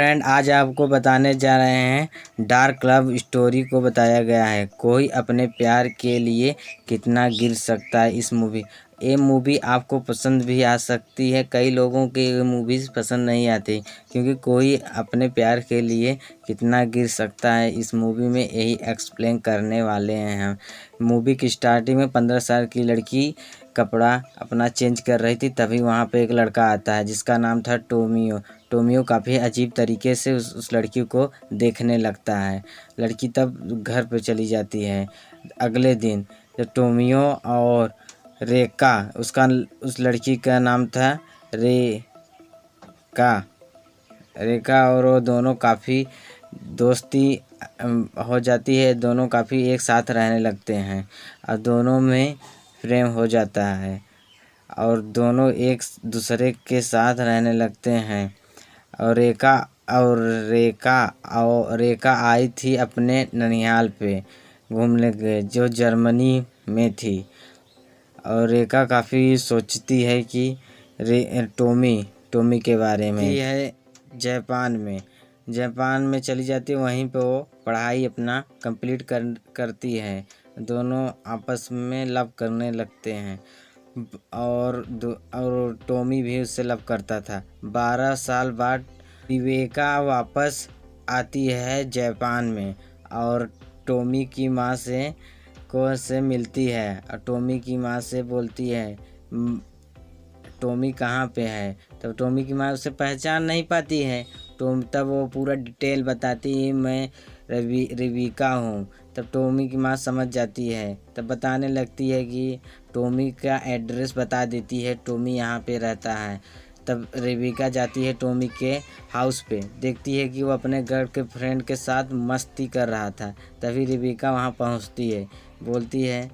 Friend, आज आपको बताने जा रहे हैं डार्क लव स्टोरी को बताया गया है। कोई अपने प्यार के लिए कितना गिर सकता है। इस मूवी ये मूवी आपको पसंद भी आ सकती है। कई लोगों के ये मूवीज़ पसंद नहीं आती, क्योंकि कोई अपने प्यार के लिए कितना गिर सकता है। इस मूवी में यही एक्सप्लेन करने वाले हैं हम। मूवी की स्टार्टिंग में 15 साल की लड़की कपड़ा अपना चेंज कर रही थी, तभी वहाँ पे एक लड़का आता है जिसका नाम था टोमियो। टोमियो काफ़ी अजीब तरीके से उस लड़की को देखने लगता है। लड़की तब घर पे चली जाती है। अगले दिन जब टोमियो और रेका, उस लड़की का नाम था रेका रेका और वो दोनों काफ़ी दोस्ती हो जाती है। दोनों काफ़ी एक साथ रहने लगते हैं और दोनों में प्रेम हो जाता है और दोनों एक दूसरे के साथ रहने लगते हैं। और रेका आई थी अपने ननिहाल पे घूमने के, जो जर्मनी में थी। और रेका काफ़ी सोचती है कि टोमी के बारे में। है जापान में चली जाती है। वहीं पे वो पढ़ाई अपना कंप्लीट करती है। दोनों आपस में लव करने लगते हैं और टोमी भी उससे लव करता था। 12 साल बाद रिबेका वापस आती है जापान में और टोमी की माँ से मिलती है और टोमी की माँ से बोलती है टोमी कहाँ पे है। तब टोमी की माँ उसे पहचान नहीं पाती है। तब वो पूरा डिटेल बताती है, मैं रिबिका हूँ। तब टोमी की माँ समझ जाती है। तब बताने लगती है कि टोमी का एड्रेस बता देती है, टोमी यहाँ पे रहता है। तब रेबिका जाती है टोमी के हाउस पे, देखती है कि वो अपने गर्ल के फ्रेंड के साथ मस्ती कर रहा था। तभी रेबिका वहाँ पहुँचती है, बोलती है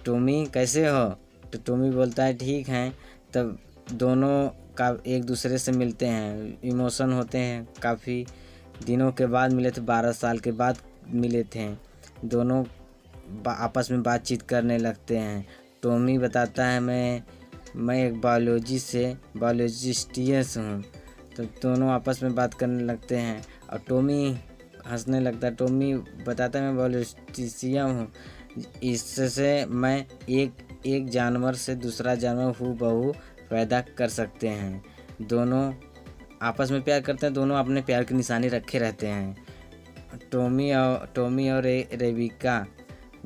टोमी कैसे हो। तो टोमी बोलता है ठीक है। तब दोनों का एक दूसरे से मिलते हैं, इमोशन होते हैं। काफ़ी दिनों के बाद मिले थे, 12 साल के बाद मिले थे। दोनों आपस में बातचीत करने लगते हैं। टोमी बताता है मैं एक बायोलॉजिस्टियस हूँ। तो दोनों आपस में बात करने लगते हैं और टोमी हंसने लगता है। टोमी बताता है मैं बायोलॉजिस्टियन हूँ, इससे मैं एक जानवर से दूसरा जानवर हूबहू पैदा कर सकते हैं। दोनों आपस में प्यार करते हैं। दोनों अपने प्यार की निशानी रखे रहते हैं। टोमी और रेबिका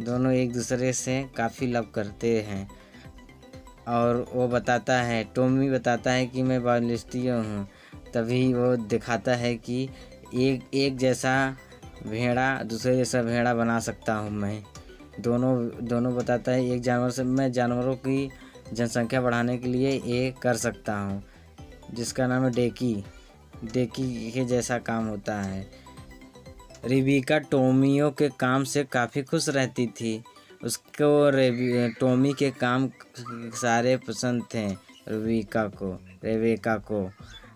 दोनों एक दूसरे से काफ़ी लव करते हैं। और वो टोमी बताता है कि मैं बायोलॉजिस्टियन हूँ। तभी वो दिखाता है कि एक जैसा भेड़ा दूसरे जैसा भेड़ा बना सकता हूँ मैं। दोनों बताता है एक जानवर से मैं जानवरों की जनसंख्या बढ़ाने के लिए ये कर सकता हूँ, जिसका नाम है डेकी के जैसा काम होता है। रिबिका टोमियो के काम से काफ़ी खुश रहती थी। उसको टोमी के काम सारे पसंद थे।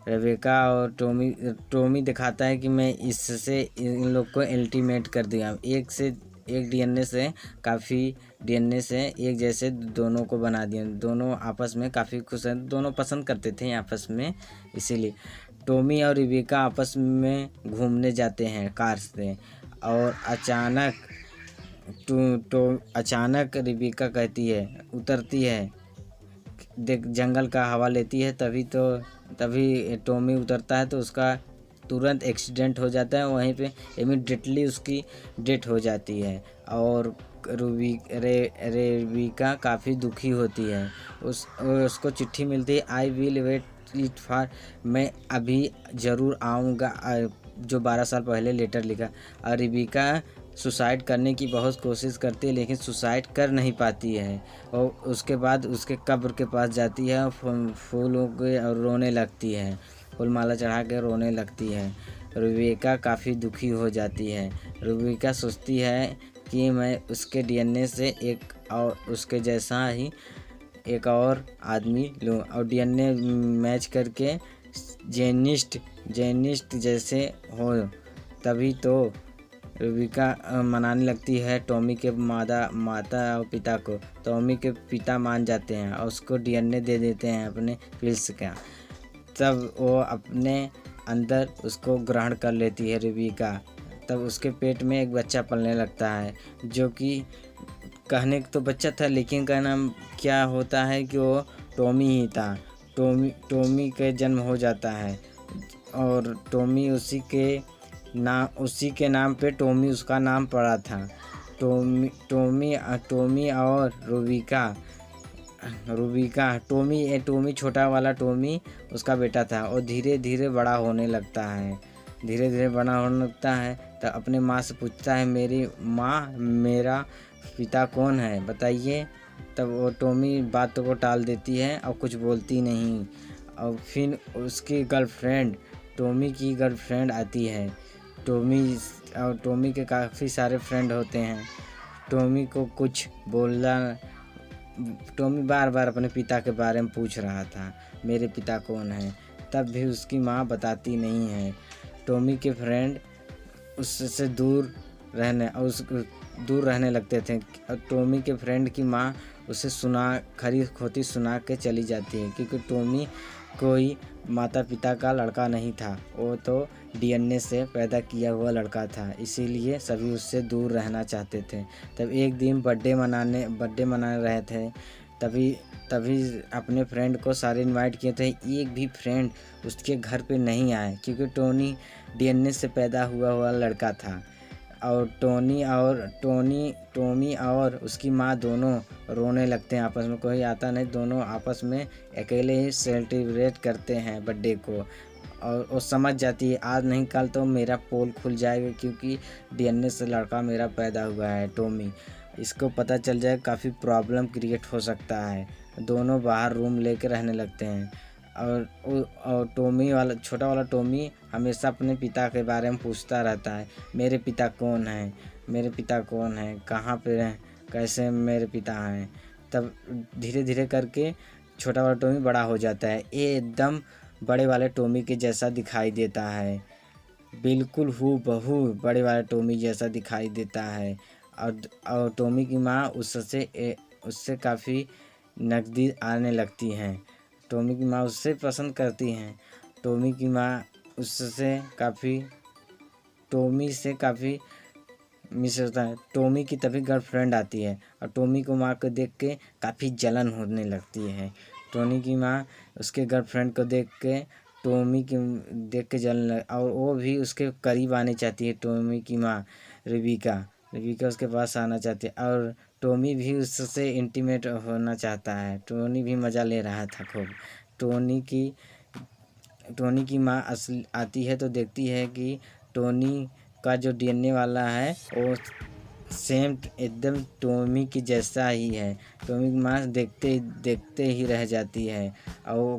रेबेका और टोमी दिखाता है कि मैं इससे इन लोग को अल्टीमेट कर दिया। एक डीएनए से एक जैसे दोनों को बना दिया। दोनों आपस में काफ़ी खुश हैं। दोनों पसंद करते थे आपस में, इसीलिए टोमी और रिबिका आपस में घूमने जाते हैं कार से। और अचानक रिबिका उतरती है, जंगल का हवा लेती है। तभी टोमी उतरता है तो उसका तुरंत एक्सीडेंट हो जाता है। वहीं पे इमीडिएटली उसकी डेथ हो जाती है और रेबिका काफ़ी दुखी होती है। उसको चिट्ठी मिलती है, I will wait it for, मैं अभी ज़रूर आऊँगा, जो 12 साल पहले लेटर लिखा। और रेबिका सुसाइड करने की बहुत कोशिश करती है, लेकिन सुसाइड कर नहीं पाती है। और उसके बाद उसके कब्र के पास जाती है और फूलों के और रोने लगती है, फूल माला चढ़ा के रोने लगती है। रेबिका काफ़ी दुखी हो जाती है। रेबिका सोचती है कि मैं उसके डीएनए से एक और उसके जैसा ही एक और आदमी लूँ और डीएनए मैच करके जेनिस्ट जैसे हो। तभी तो रेबिका मनाने लगती है टॉमी के माता और पिता को। टॉमी के पिता मान जाते हैं और उसको डीएनए दे देते हैं अपने पिल्स का। तब वो अपने अंदर उसको ग्रहण कर लेती है रुबिका। तब उसके पेट में एक बच्चा पलने लगता है, जो कि कहने को तो बच्चा था, लेकिन का नाम क्या होता है कि वो टॉमी ही था। टॉमी के जन्म हो जाता है और टॉमी उसी के नाम पे टॉमी उसका नाम पड़ा था। टॉमी और रुबिका टॉमी छोटा वाला टॉमी उसका बेटा था और धीरे धीरे बड़ा होने लगता है। तो अपने माँ से पूछता है, मेरी माँ, मेरा पिता कौन है बताइए। तब वो टॉमी बातों को टाल देती है और कुछ बोलती नहीं। और फिर उसकी गर्लफ्रेंड, टॉमी की गर्लफ्रेंड आती है। टॉमी के काफ़ी सारे फ्रेंड होते हैं। टॉमी को कुछ बोलना, टॉमी बार बार अपने पिता के बारे में पूछ रहा था, मेरे पिता कौन है। तब भी उसकी माँ बताती नहीं है। टॉमी के फ्रेंड उससे दूर रहने लगते थे और टॉमी के फ्रेंड की माँ उसे खरी खोटी सुना के चली जाती है, क्योंकि टॉमी कोई माता पिता का लड़का नहीं था, वो तो डीएनए से पैदा किया हुआ लड़का था, इसीलिए सभी उससे दूर रहना चाहते थे। तब एक दिन बर्थडे मना रहे थे, तभी अपने फ्रेंड को सारे इनवाइट किए थे। एक भी फ्रेंड उसके घर पे नहीं आए, क्योंकि टोनी डीएनए से पैदा हुआ लड़का था। और टॉमी और उसकी माँ दोनों रोने लगते हैं, आपस में कोई आता नहीं, दोनों आपस में अकेले ही सेलिब्रेट करते हैं बर्थडे को। और वो समझ जाती है, आज नहीं कल तो मेरा पोल खुल जाएगा, क्योंकि डीएनए से लड़का मेरा पैदा हुआ है टॉमी। इसको पता चल जाए, काफ़ी प्रॉब्लम क्रिएट हो सकता है। दोनों बाहर रूम लेकर रहने लगते हैं। और टॉमी वाला, छोटा वाला टॉमी हमेशा अपने पिता के बारे में पूछता रहता है, मेरे पिता कौन है, कहाँ पे हैं, कैसे मेरे पिता हैं। तब धीरे धीरे करके छोटा वाला टॉमी बड़ा हो जाता है, ये एकदम बड़े वाले टॉमी के जैसा दिखाई देता है, बिल्कुल हूबहू बड़े वाले टॉमी जैसा दिखाई देता है। और टॉमी की माँ उससे काफ़ी नज़दीक आने लगती हैं। टॉमी की माँ उससे पसंद करती हैं। टॉमी की माँ टॉमी से काफ़ी मिस होता है। टॉमी की तभी गर्लफ्रेंड आती है और टॉमी को माँ को देख के काफ़ी जलन होने लगती है। टॉमी की माँ उसके गर्लफ्रेंड को देख के जलन और वो भी उसके करीब आने चाहती है। टॉमी की माँ रुबिका उसके पास आना चाहती है और टॉमी भी उससे इंटीमेट होना चाहता है। टॉनी भी मज़ा ले रहा था खूब। टॉनी की माँ आती है तो देखती है कि टॉनी का जो डीएनए वाला है वो सेम एकदम टॉमी की जैसा ही है। टॉमी की माँ देखते ही रह जाती है और वो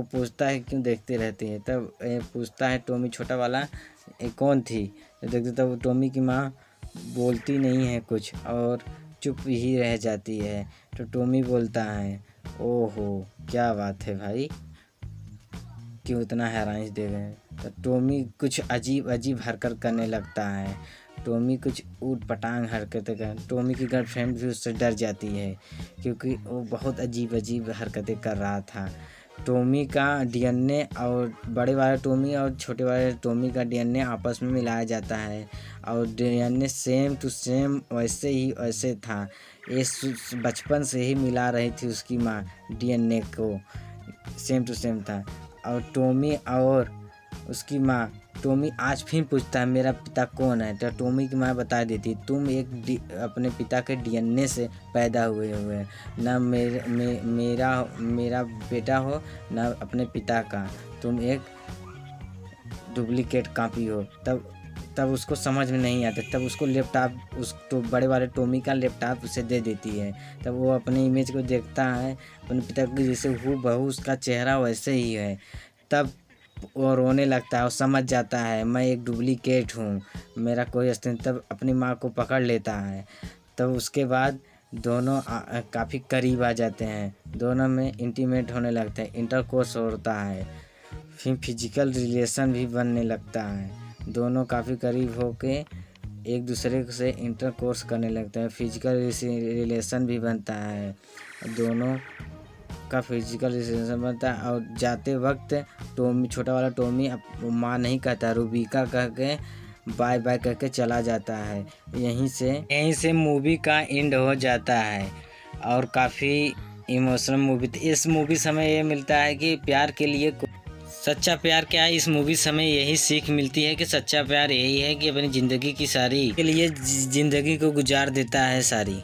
पूछता है, क्यों देखते रहती है। तब पूछता है टॉमी छोटा वाला, कौन थी। देखते तब टॉमी की माँ बोलती नहीं है कुछ और चुप ही रह जाती है। तो टॉमी बोलता है, ओहो क्या बात है भाई, क्यों इतना हैरान दे गए। तो टॉमी कुछ अजीब हरकत करने लगता है। टॉमी कुछ ऊट पटांग हरकतें कर, टॉमी की गर्लफ्रेंड भी उससे डर जाती है, क्योंकि वो बहुत अजीब हरकतें कर रहा था। टॉमी का डीएनए और बड़े वाले टॉमी और छोटे वाले टॉमी का डीएनए आपस में मिलाया जाता है और डीएनए सेम टू सेम वैसे था। ये बचपन से ही मिला रही थी उसकी माँ, डीएनए को सेम टू सेम था। और टॉमी और उसकी माँ, टॉमी आज फिर पूछता है मेरा पिता कौन है। तो टॉमी की माँ बता देती, तुम अपने पिता के डीएनए से पैदा हुए ना मेरा बेटा हो ना अपने पिता का, तुम एक डुप्लीकेट कॉपी हो। तब उसको समझ में नहीं आता। तब उसको लैपटॉप बड़े वाले टॉमी का लैपटॉप उसे दे देती है। तब वो अपने इमेज को देखता है, अपने पिता को जैसे हूबहू उसका चेहरा वैसे ही है। तब वो रोने लगता है और समझ जाता है मैं एक डुप्लीकेट हूँ, मेरा कोई अस्तित्व। तब अपनी माँ को पकड़ लेता है। तब उसके बाद दोनों काफ़ी करीब आ जाते हैं, दोनों में इंटीमेट होने लगते हैं, इंटरकोर्स होता है, फिर फिजिकल रिलेशन भी बनने लगता है। दोनों काफ़ी करीब होके एक दूसरे से इंटरकोर्स करने लगते हैं, फिजिकल रिलेशन भी बनता है। दोनों का फिजिकल रिलेशन बनता है और जाते वक्त टॉमी, छोटा वाला टॉमी माँ नहीं कहता, रूबिका कह के बाय बाय करके चला जाता है। यहीं से मूवी का एंड हो जाता है और काफ़ी इमोशनल मूवी। इस मूवी से हमें ये मिलता है कि प्यार के लिए सच्चा प्यार क्या है। इस मूवी से हमें यही सीख मिलती है कि सच्चा प्यार यही है कि अपनी ज़िंदगी की सारी के लिए ज़िंदगी को गुजार देता है सारी।